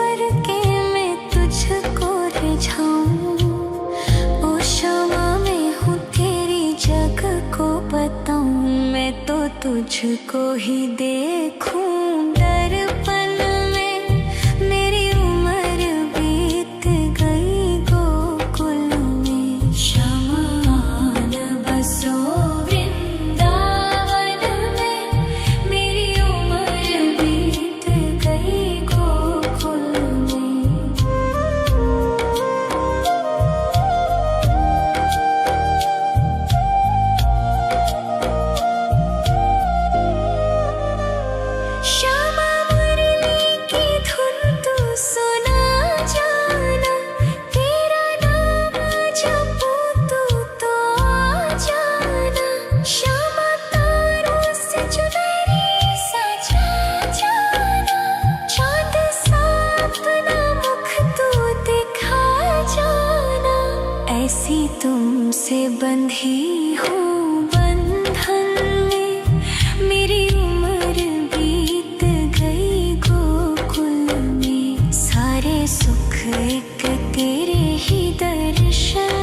सवर के मैं तुझको रिझाऊं। ओ शमा मैं हूँ तेरी जग को बताऊं। मैं तो तुझको ही देखूं दर्पण में। मेरी उम्र बीत गई गोकुल में। शमान बसो वृंदावन में। मेरी उम्र बीत गई गोकुल में। श्यामा मुरली की धुन तू सुना जाना। तेरा नाम जपूं तो आ जाना। श्यामा तारों से चुनरी सजा जाना। चाँद सा अपना मुख तू दिखा जाना। ऐसी तुमसे बंधी हूँ बंधन में। मेरी उम्र बीत गई गोकुल में। सारे सुख एक तेरे ही दर्शन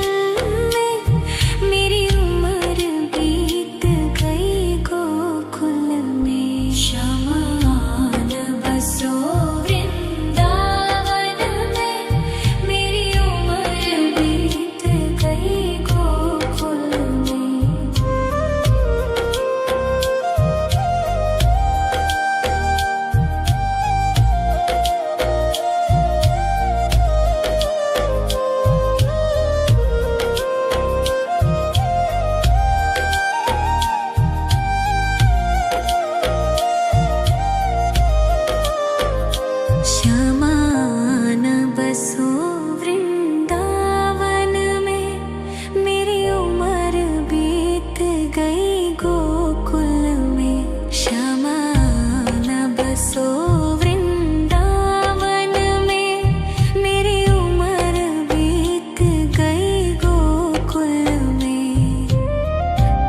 में। मेरी उम्र बीत गई गोकुल में। शमान बसो वृंदावन में। मेरी उम्र बीत गई गोकुल में। शमान बसो वृंदावन में। मेरी उम्र बीत गई गोकुल में। शमान बसो वृंदावन में। मेरी उम्र बीत गई गोकुल में।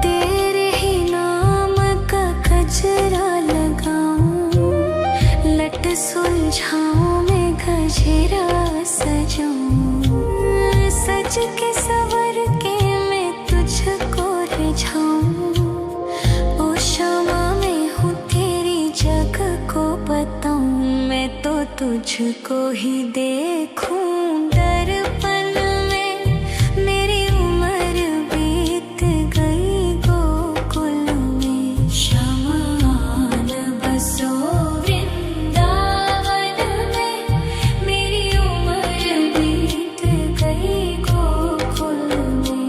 तेरे ही नाम का गजरा लगाऊं। लट सुलझाऊं मैं गजरा सजाऊं। सज के सवर के मैं तुझको रिझाऊं। ओ शमा मैं हूँ तेरी जग को बताऊं। मैं तो तुझको ही देखूं दर्पण में। मेरी उम्र बीत गई गोकुल में। शमान बसो वृंदावन में। मेरी उम्र बीत गई गोकुल में।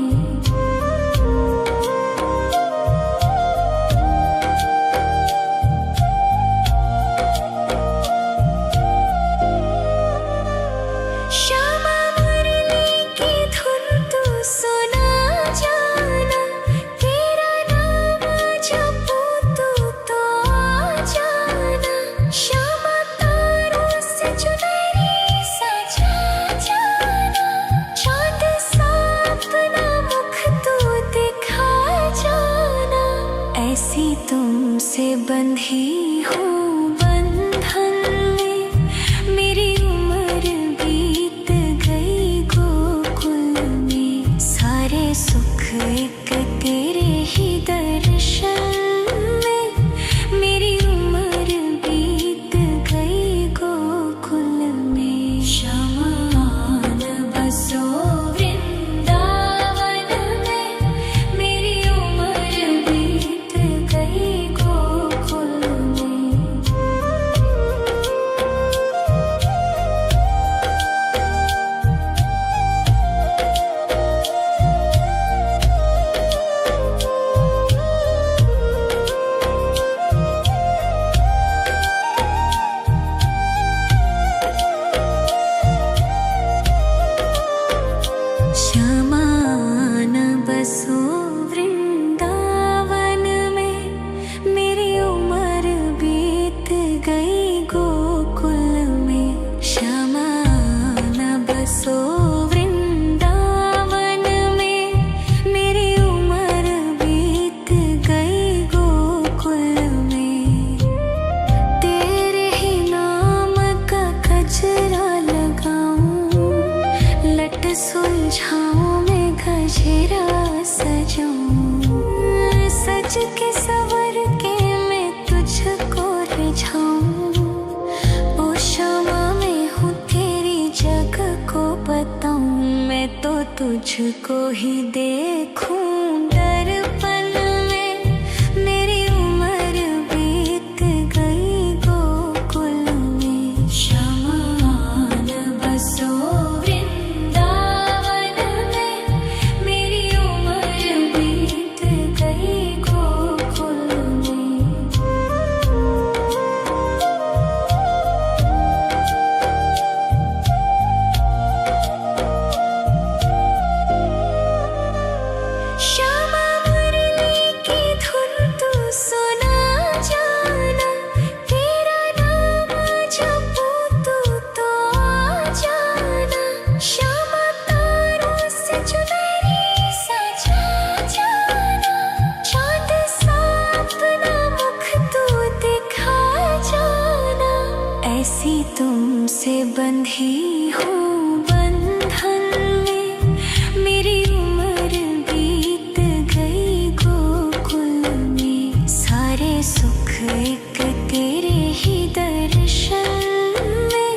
सुलझाऊं मैं गजरा सजाऊं, सज के सवर के मैं तुझको रिझाऊं। ओ शमा मैं हूँ तेरी जग को बताऊं, मैं तो तुझको ही देखूं दर्पण में। मेरी उम्र बीत गई गोकुल में, शमान बसो वृंदावन में। मेरी उम्र बीत गई गोकुल में। श्यामा मुरली की धुन तू सुना जाना, तेरा नाम जपूं तू तो आ जाना। श्यामा तारों से चुनरी सजा जाना, चांद सा अपना मुख तू दिखा जाना। ऐसी तुमसे बंधी हूँ बंधन में, मेरी उम्र बीत गई गोकुल में। सारे सुख एक तेरे ही दर्शन में,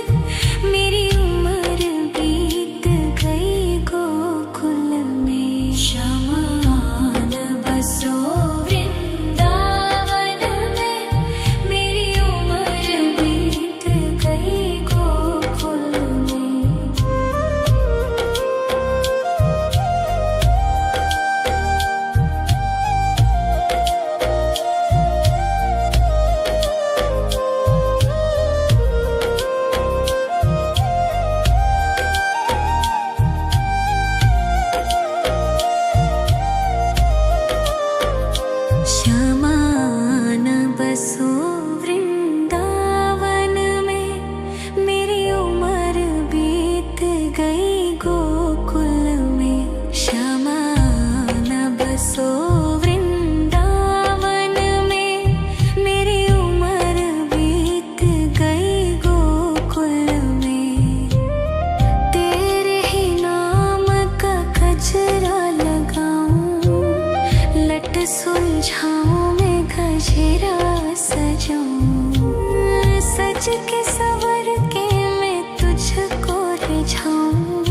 मेरी उम्र बीत गई गोकुल में। शमान बसो वृंदावन में, मेरी उम्र बीत गई गोकुल में। शमान बसो वृंदावन में, मेरी उम्र बीत गई गोकुल में। शमान बसो वृंदावन में, मेरी उम्र बीत गई गोकुल में। तेरे ही नाम का गजरा लगाऊं, लट सुलझाऊं मैं गजरा सजाऊं। सज के सवर के मैं तुझको रिझाऊं।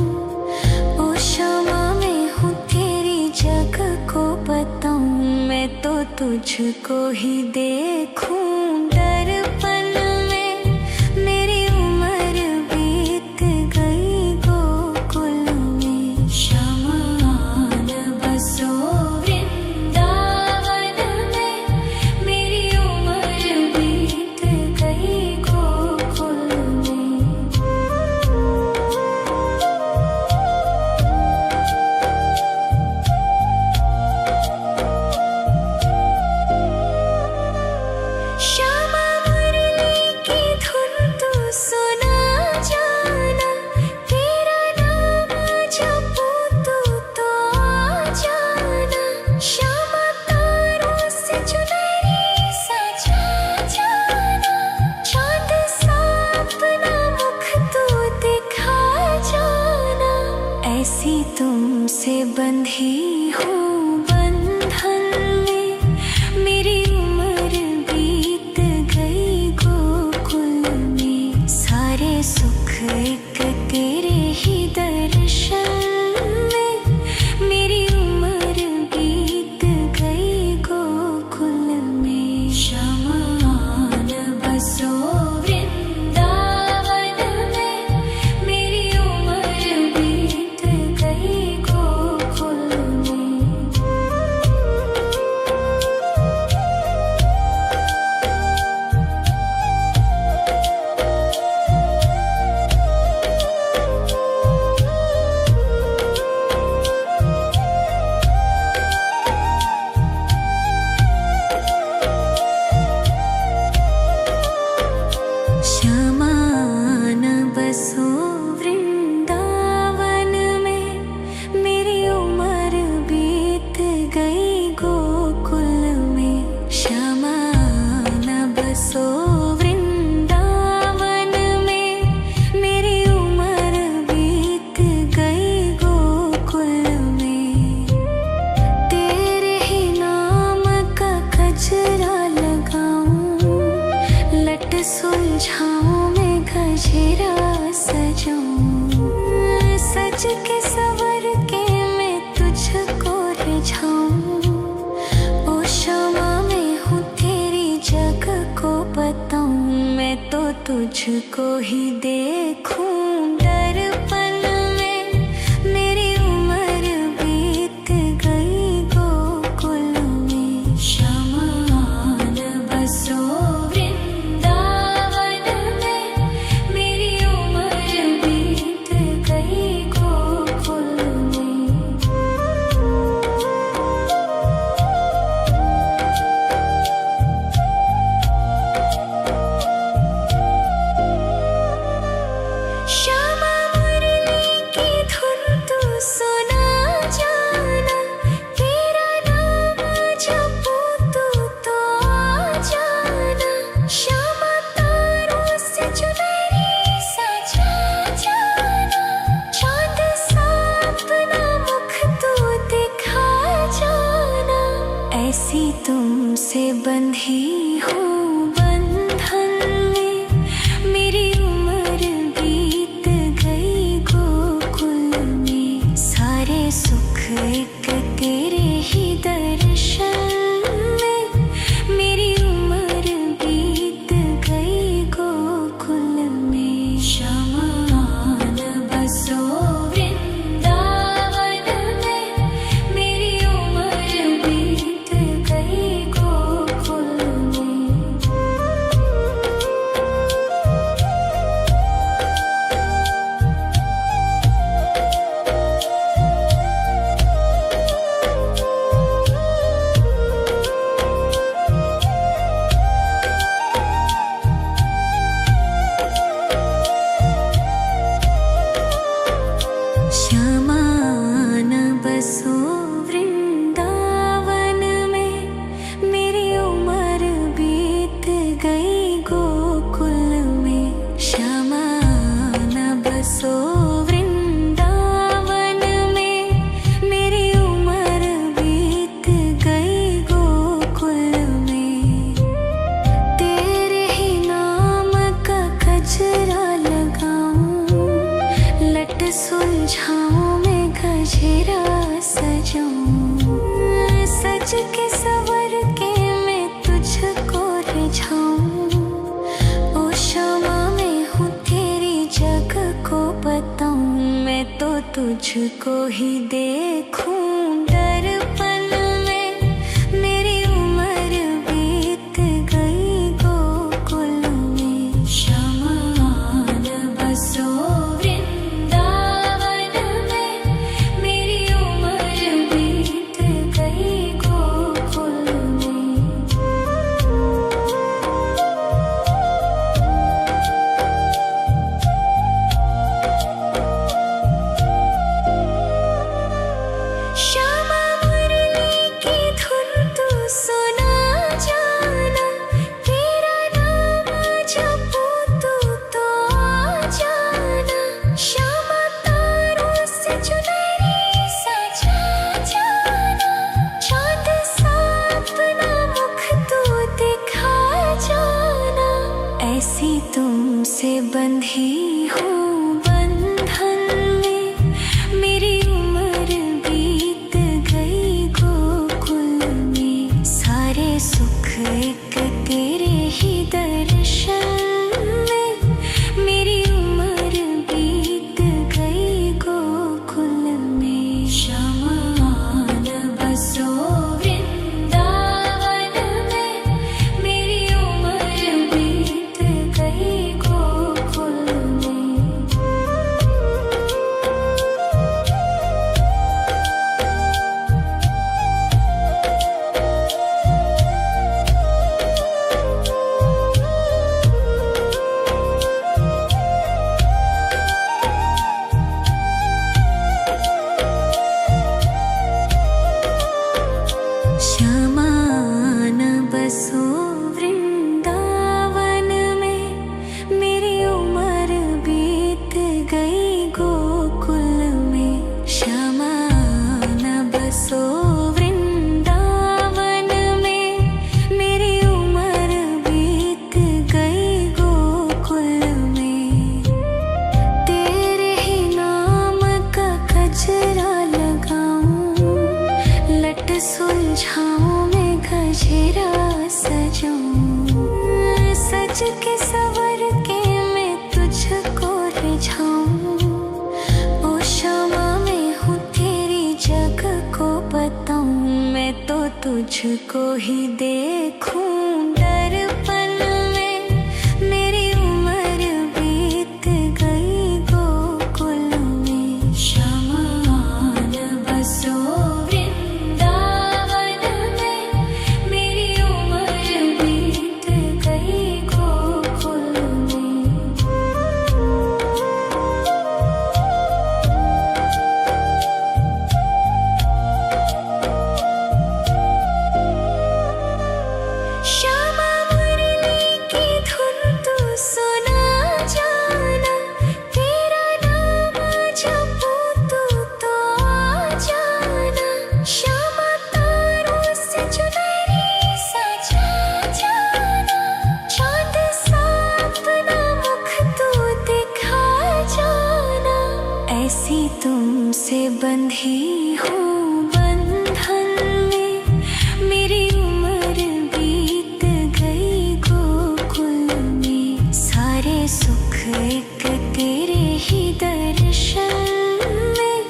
ओ शमा मैं हूँ तेरी जग को बताऊं, मैं तो तुझको ही देखूं दर्पण में। मेरी उम्र बीत गई गोकुल में। शमान बसो वृंदावन में, मेरी उम्र बीत गई गोकुल में। श्यामा मुरली की धुन तू सुना जाना, तेरा नाम जपूं तू तो आ जाना। श्यामा तारों से चुनरी सजा जाना, चांद सा अपना मुख तू दिखा जाना। ऐसी तुमसे बंधी हूँ बंधन में, मेरी उम्र बीत गई गोकुल में। सारे सुख एक तेरे ही दर्शन में, मेरी उम्र बीत गई गोकुल में। शमान बसो वृंदावन में, मेरी उम्र बीत गई गोकुल में। गजरा सजाऊं, सज के सवर के मैं तुझको रिझाऊं। ओ क्षमा मैं हूँ तेरी जग को बताऊं, मैं तो तुझको ही देखूं। दर्पण में मेरी उम्र बीत गई गोकुल में, शमान बसो वृंदावन में। मेरी उम्र बीत गई गोकुल में। श्यामा मुरली की धुन तू सुना जाना, तेरा नाम जपूं तू तो आ जाना। श्यामा तारों से चुनरी सजा जाना, चांद सा अपना मुख तू दिखा जाना। ऐसी तुमसे बंधी हूँ बंधन में, मेरी उम्र बीत गई गोकुल में। सारे सुख एक तेरे ही दर्शन में, मेरी उम्र बीत गई गोकुल में। शमान बसो वृंदावन में, मेरी उम्र बीत गई गोकुल में। श्यामान बसो वृंदावन में, मेरी उम्र बीत गई गोकुल में। श्यामान बसो वृंदावन में, मेरी उम्र बीत गई गोकुल में। तेरे ही नाम का गजरा लगाऊं, लट सुलझाऊं मैं गजरा सजाऊं। सज के सवर के मैं तुझको रिझाऊं। ओ क्षमा मैं हूँ तेरी जग को बताऊं, मैं तो तुझको ही देखूं। दर्पण में मेरी उम्र बीत गई गोकुल में। शमान बसो वृंदावन में, मेरी उम्र बीत गई गोकुल में। श्यामा मुरली की धुन तू सुना जाना, तेरा नाम जपूं तू तो आ जाना। श्यामा तारों से चुनरी सजा जाना, चांद सा अपना मुख तू दिखा जाना। ऐसी तुमसे बंधी हूँ बंधन में, मेरी उम्र बीत गई गोकुल में। सारे सुख एक तेरे ही दर्शन में, मेरी उम्र बीत गई गोकुल में। शमान बसो वृंदावन में, मेरी उम्र बीत गई गोकुल में। शमान बसो वृंदावन में, मेरी उम्र बीत गई गोकुल में। शमान बसो वृंदावन में, मेरी उम्र बीत गई गोकुल में। तुझको ही देखूं दर्पण में। मेरी उम्र बीत गई गोकुल में, शमान बसो वृंदावन में। मेरी उम्र बीत गई गोकुल में। श्यामा मुरली की धुन तू सुना जाना, तेरा नाम जपूं तू तो आ जाना। श्यामा तारों से चुनरी सजा जाना, चाँद सा अपना मुख तू दिखा जाना। ऐसी तुमसे बंधी हूँ बंधन में, मेरी उम्र बीत गई गोकुल में। सारे सुख एक तेरे ही दर्शन में,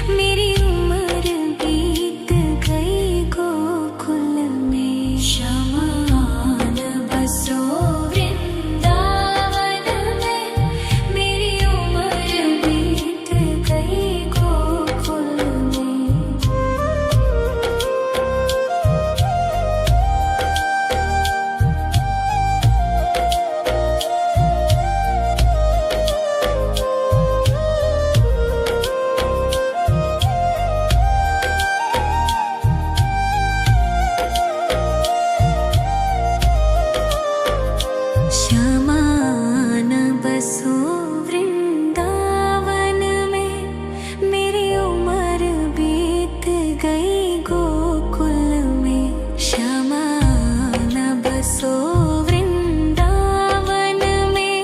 मेरी उम्र बीत गई गोकुल में। शमान बसो वृंदावन में, मेरी उम्र बीत गई गोकुल में। शमान बसो वृंदावन में, मेरी उम्र बीत गई गोकुल में। शमान बसो वृंदावन में,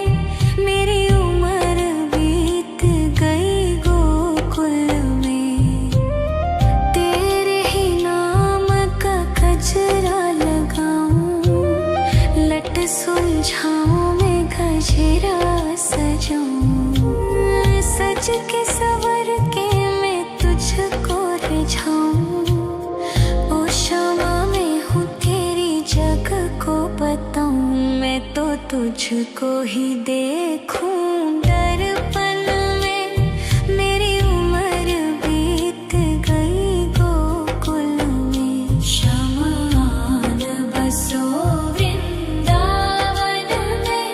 मेरी उम्र बीत गई गोकुल में। तेरे ही नाम का गजरा लगाऊं, लट सुलझाऊं मैं गजरा सजाऊं। सज के सवर के मैं तुझको रिझाऊं। ओ क्षमा मैं हूँ तेरी जग को बताऊं, मैं तो तुझको ही देखूं दर्पण में। मेरी उम्र बीत गई गोकुल में। शमान बसो वृंदावन में,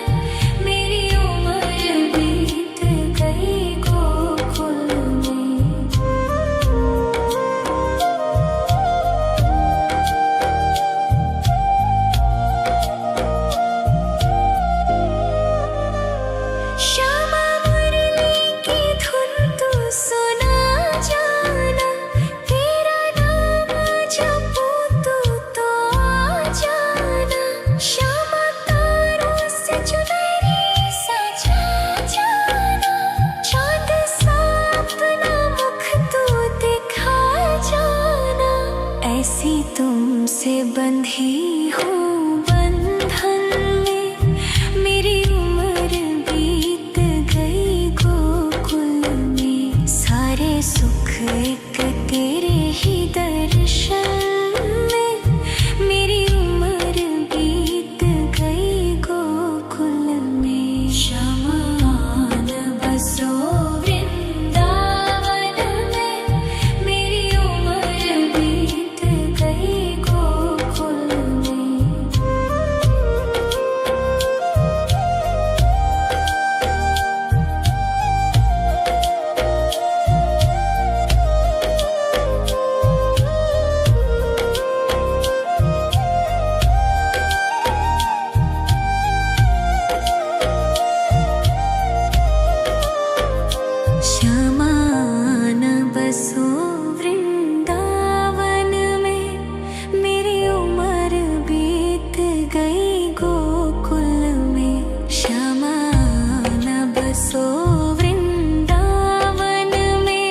मेरी उम्र बीत गई गोकुल में। श्यामा मुरली की धुन तू सुना जाना, तेरा नाम जपूं तू तो आ जाना। श्यामा तारों से चुनरी सजा जाना, चाँद सा अपना मुख तू दिखा जाना। ऐसी तुमसे बंधी हूँ बंधन में, मेरी उम्र बीत गई गोकुल में। सारे सुख एक तेरे ही दर्शन में, मेरी उम्र बीत गई गोकुल में। शमान बसो वृंदावन में, मेरी उम्र बीत गई गोकुल में। शमान बसो वृंदावन में, मेरी उम्र बीत गई गोकुल में। शमान बसो वृंदावन में,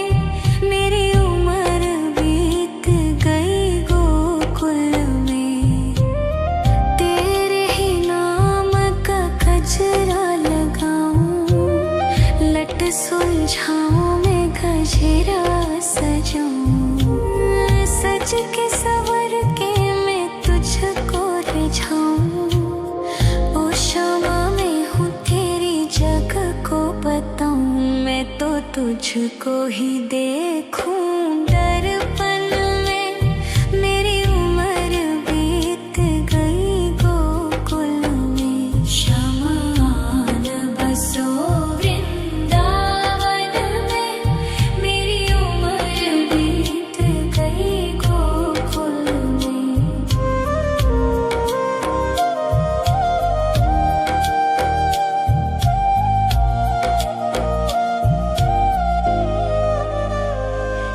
मेरी उम्र बीत गई गोकुल में। तेरे ही नाम का गजरा लगाऊं, लट सुलझाऊं मैं गजरा सजाऊं। सज के सवर के तुझको ही देखूं दर्पण में। मेरी उम्र बीत गई गोकुल में। शमान बसो वृंदावन में। मेरी उम्र बीत गई गोकुल में।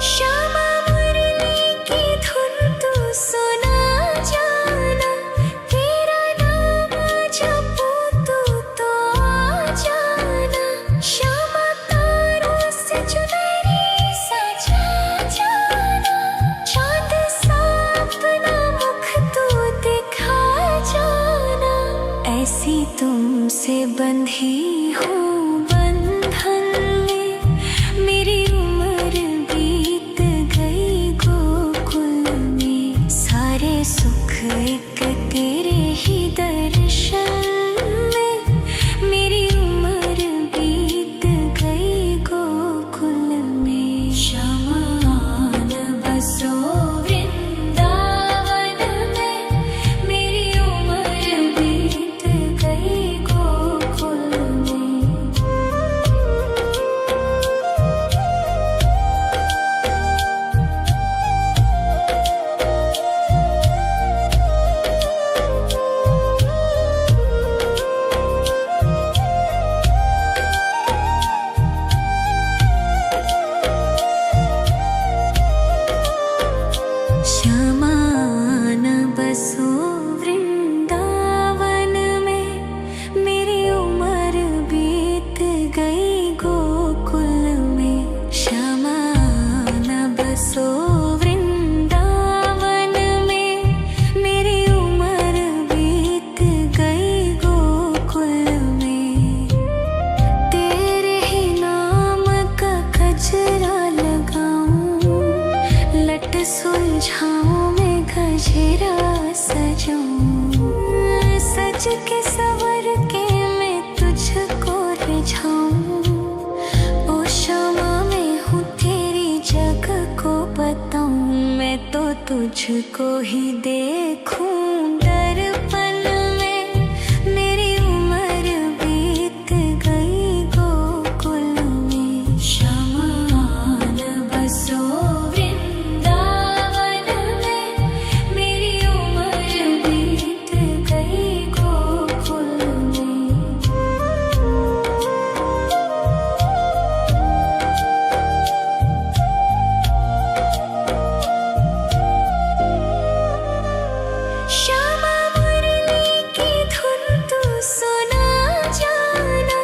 श्यामा मुरली की धुन तू सुना जाना। तेरा नाम जपूं तू तो आ जाना। श्यामा तारों से चुनरी सजा जाना। चांद सा अपना मुख तू दिखा जाना। ऐसी तुमसे बंधी हूँ बंधन में। मेरी उम्र बीत गई गोकुल में। सारे सुख एक तेरे ही दर्शन में। मेरी उम्र बीत गई गोकुल में। शमान बसो वृंदावन में। मेरी उम्र बीत गई गोकुल में। श्यामान बसो वृंदावन में। मेरी उम्र बीत गई गोकुल में। श्यामान बसो वृंदावन में। मेरी उम्र बीत गई गोकुल में। तेरे ही नाम का गजरा लगाऊं। लट सुलझाऊं मैं गजरा सजाऊं। सज के सवर के मैं तुझको रिझाऊं। ओ श्यामा मैं हूँ तेरी जग को बताऊं। मैं तो तुझको ही देखूं दर्पण में। मेरी उम्र बीत गई गोकुल में। शमान बसो वृंदावन में। मेरी उम्र बीत गई गोकुल में। श्यामा मुरली की धुन तू सुना जाना।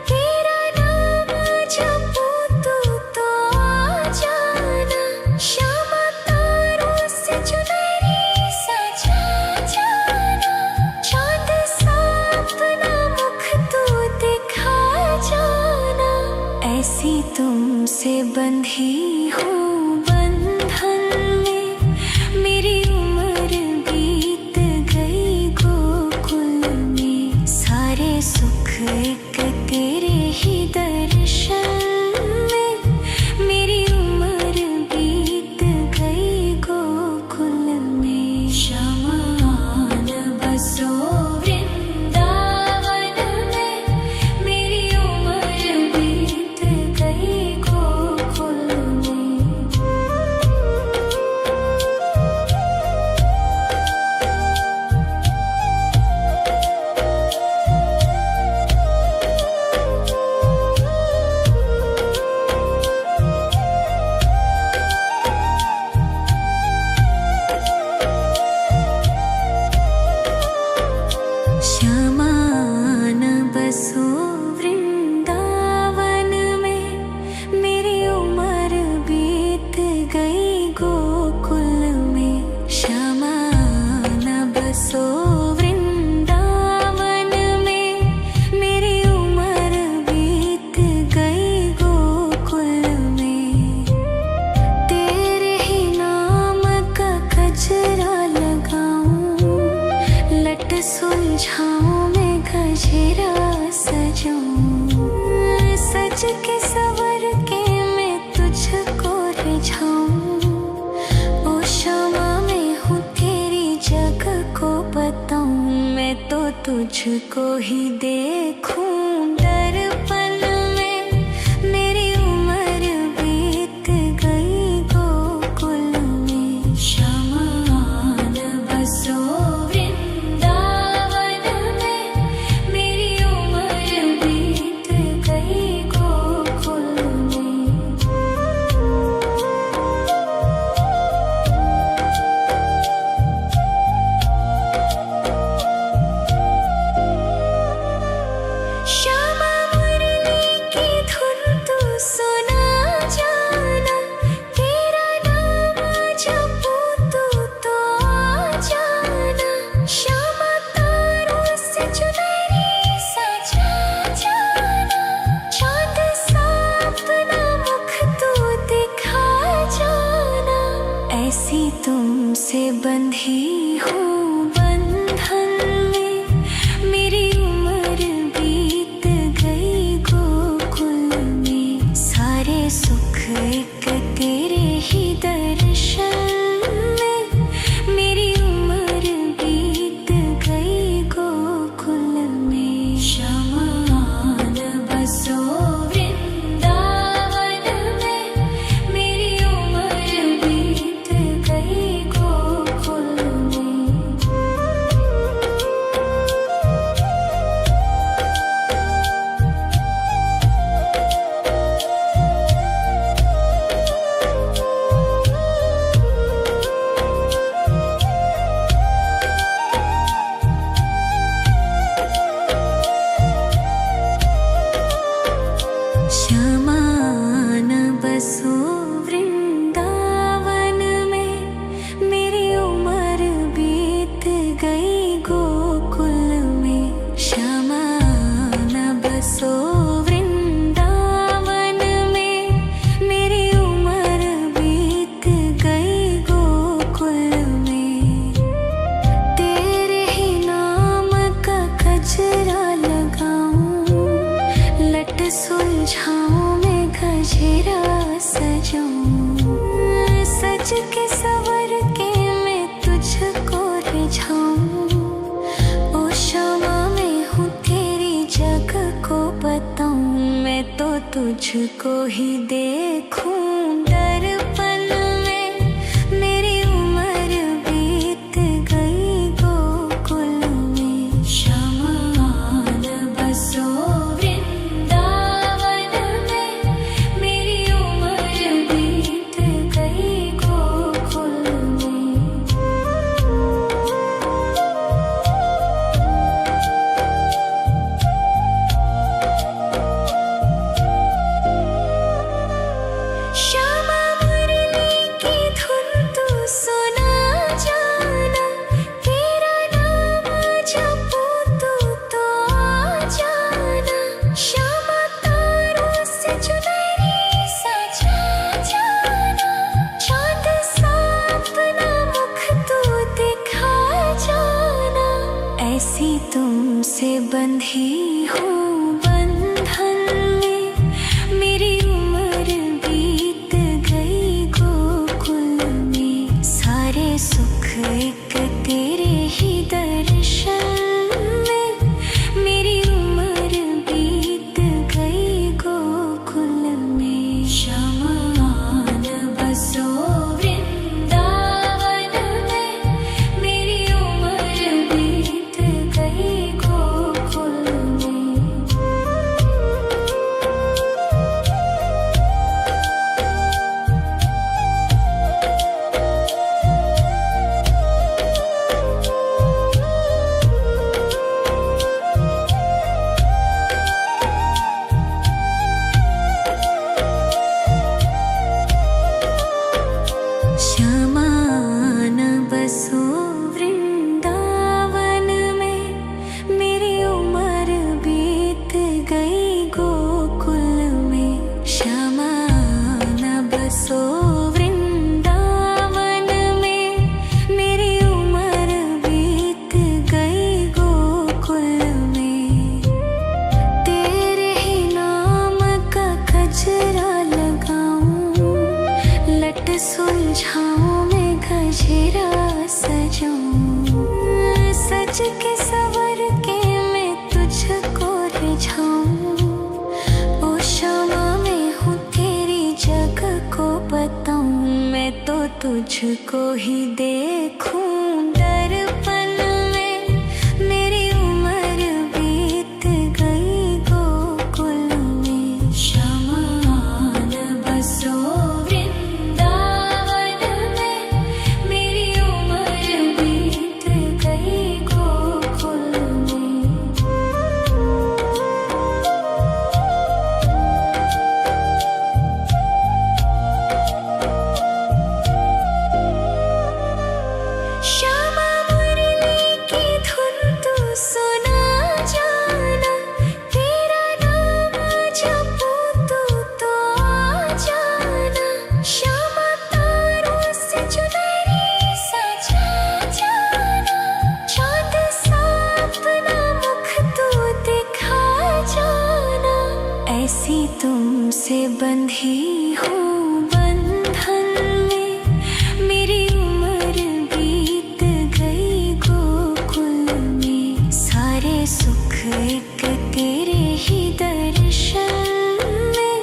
तेरा नाम जपूं तू तो आ जाना। श्यामा तारों से चुनरी सजा जाना। चांद सा अपना मुख तू दिखा जाना। ऐसी तुमसे बंधी हूँ बंधन में। मेरी उम्र बीत गई गोकुल में। सारे सुख एक तेरे ही दर्शन में। मेरी उम्र बीत गई गोकुल में। शमान बसो वृंदावन में। मेरी उम्र बीत गई गोकुल में। श्यामान बसो वृंदावन में। मेरी उम्र बीत गई गोकुल में। श्यामान बसो वृंदावन में। मेरी उम्र बीत गई गोकुल में। तेरे ही नाम का गजरा लगाऊं। लट सुलझाऊं मैं गजरा सजाऊं। सज के सवर के तुझको ही देखूं दर्पण में। मेरी उम्र बीत गई गोकुल में। शमान बसो वृंदावन में। मेरी उम्र बीत गई गोकुल में। श्यामा मुरली की धुन तू सुना जाना। तेरा नाम जपूं तो आ जाना। श्यामा तारों से चुनरी सजा जाना। चांद सा अपना मुख तू दिखा जाना। ऐसी तुमसे बंधी हूँ बंधन में। मेरी उम्र बीत गई गोकुल में। सारे सुख एक तेरे ही दर्शन में। मेरी उम्र बीत गई गोकुल में। शमान बसो वृंदावन में। मेरी उम्र बीत गई गोकुल में। शमान बसो वृंदावन में। मेरी उम्र बीत गई गोकुल में। शमान बसो वृंदावन में। मेरी उम्र बीत गई गोकुल में। तेरे ही नाम का गजरा लगाऊं। लट सुलझाऊं मैं गजरा सजाऊं। सज के सवर के मैं तुझको रिझाऊं। ओ श्यामा मैं हूँ तेरी जग को बताऊं। मैं तो तुझको ही देखूं दर्पण में। मेरी उम्र बीत गई गोकुल में। शमान बसो वृंदावन में। मेरी उम्र बीत गई गोकुल में। श्यामा मुरली की धुन तू सुना जाना। तेरा नाम जपूं तो आ जाना। श्यामा तारों से चुनरी सजा जाना। चांद सा अपना मुख तू दिखा जाना। ऐसी तुमसे बंधी हूँ बंधन में। मेरी उम्र बीत गई गोकुल में। सारे सुख एक तेरे ही दर्शन में। मेरी उम्र बीत गई गोकुल में। शमान बसो वृंदावन में। मेरी उम्र बीत गई गोकुल में। शमान बसो वृंदावन में। मेरी उम्र बीत गई गोकुल में। शमान बसो वृंदावन में। मेरी उम्र बीत गई गोकुल में। तेरे ही नाम का गजरा लगाऊं। लट सुलझाऊं मैं गजरा सजाऊं। सज के सवर के तुझको ही देखूं दर्पण में। मेरी उम्र बीत गई गोकुल में। शमान बसो वृंदावन में। मेरी उम्र बीत गई गोकुल में। श्यामा मुरली की धुन तू सुना जाना। तेरा नाम जपूं तू तो आ जाना। श्यामा तारों से चुनरी सजा जाना। चाँद सा अपना मुख तू दिखा जाना। ऐसी तुमसे बंधी हूँ बंधन में। मेरी उम्र बीत गई गोकुल में। सारे सुख एक तेरे ही दर्शन में।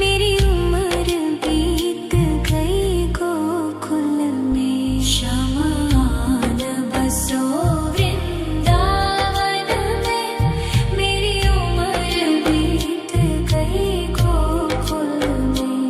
मेरी उम्र बीत गई गोकुल में। शमान बसो वृंदावन में। मेरी उम्र बीत गई गोकुल में।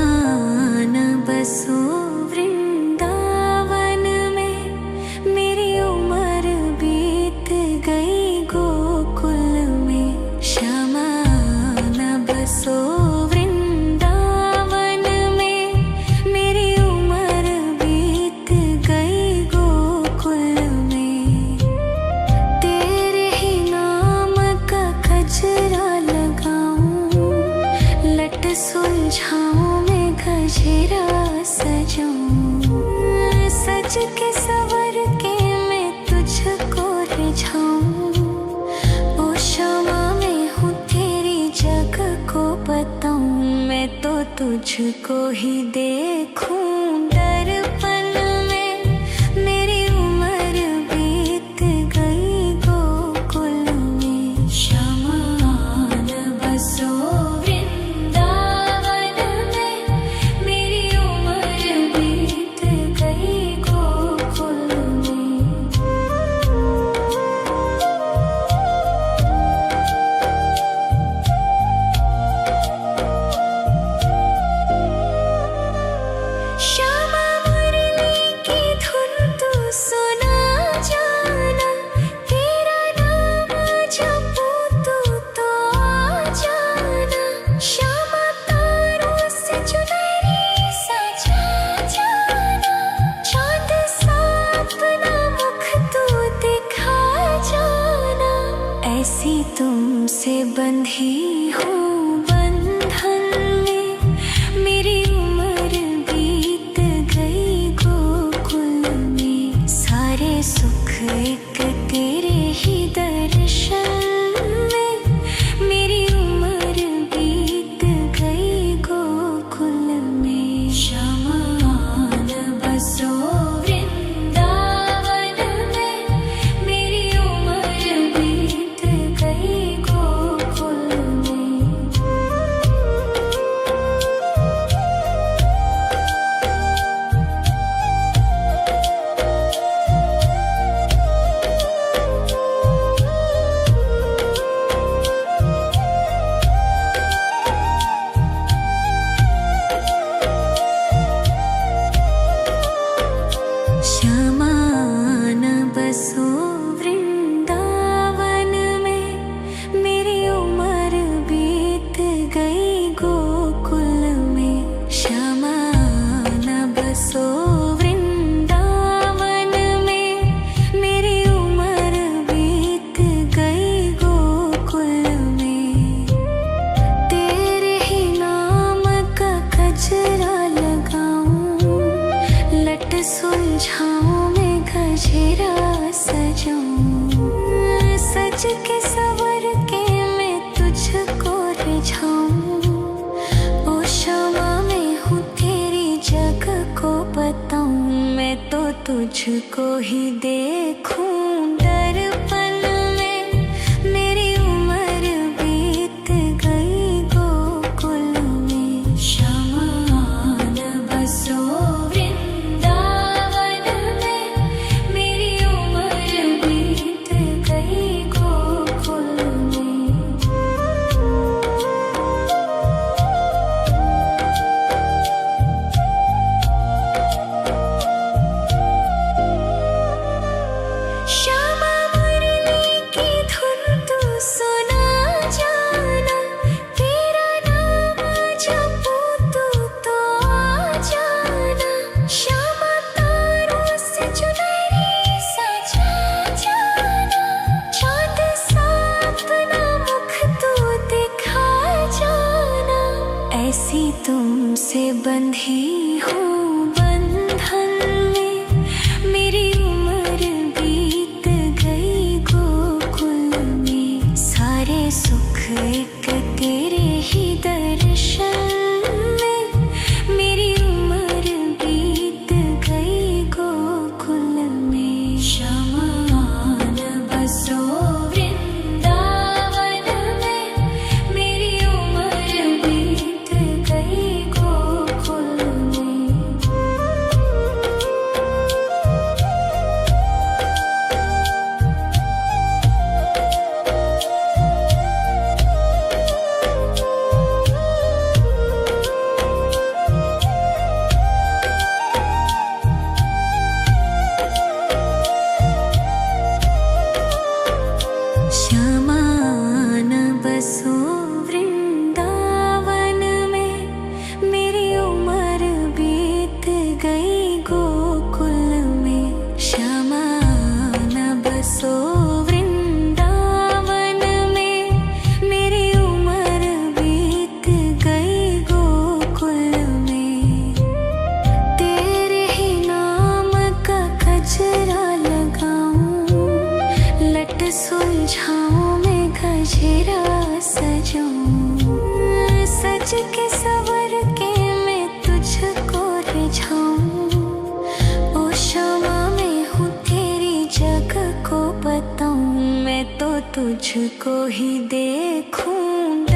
शमान बसो वृंदावन में। मेरी उम्र बीत गई गोकुल में। शमान बसो वृंदावन में। मेरी उम्र बीत गई गोकुल में। तेरे ही नाम का गजरा लगाऊं। लट सुलझाऊं मैं गजरा सजाऊं। सज के सवर के मैं तुझको रिझाऊं। ओ क्षमा मैं हूँ तेरी जग को बताऊं। मैं तो तुझको ही देखूं दर्पण में। मेरी उम्र बीत गई गोकुल में। शमान बसो वृंदावन में। मेरी उम्र बीत गई गोकुल में। श्यामा मुरली की धुन तू सुना जाना। तेरा नाम जपूं तू तो आ जाना। श्यामा तारों से चुनरी सजा जाना। चाँद सा अपना मुख तू दिखा जाना। ऐसी तुमसे बंधी हूँ बंधन में। मेरी उम्र बीत गई गोकुल में। सारे सुख एक तेरे ही दर्शन में। मेरी उम्र बीत गई गोकुल में। शमान बसो वृंदावन में। मेरी उम्र बीत गई गोकुल में। शमान बसो वृंदावन में। मेरी उम्र बीत गई गोकुल में। शमान बसो वृंदावन में। मेरी उम्र बीत गई गोकुल में। तेरे ही नाम का गजरा लगाऊं। लट सुलझाऊं मैं गजरा सजाऊं। सज के सवर के तुझको ही देखूं दर्पण में। मेरी उम्र बीत गई गोकुल में। शमान बसो वृंदावन में। मेरी उम्र बीत गई गोकुल में। श्यामा मुरली की धुन तू सुना जाना। तेरा नाम जपूं तो आ जाना। श्यामा तारों से चुनरी सजा जाना। चाँद सा अपना मुख तू दिखा जाना। ऐसी तुमसे बंधी हूँ बंधन में। मेरी उम्र बीत गई गोकुल में। सारे सुख एक तेरे ही दर्शन में। मेरी उम्र बीत गई गोकुल में। शमान बसो वृंदावन में। मेरी उम्र बीत गई गोकुल में। श्यामान बसो वृंदावन में। मेरी उम्र बीत गई गोकुल में। श्यामान बसो वृंदावन में। मेरी उम्र बीत गई गोकुल में। तेरे ही नाम का गजरा लगाऊं। लट सुलझाऊं मैं गजरा सजाऊं। सज के सवर के मैं तुझको रिझाऊं। ओ श्यामा मैं हूँ तेरी जग को बताऊं। मैं तो तुझको ही देखूं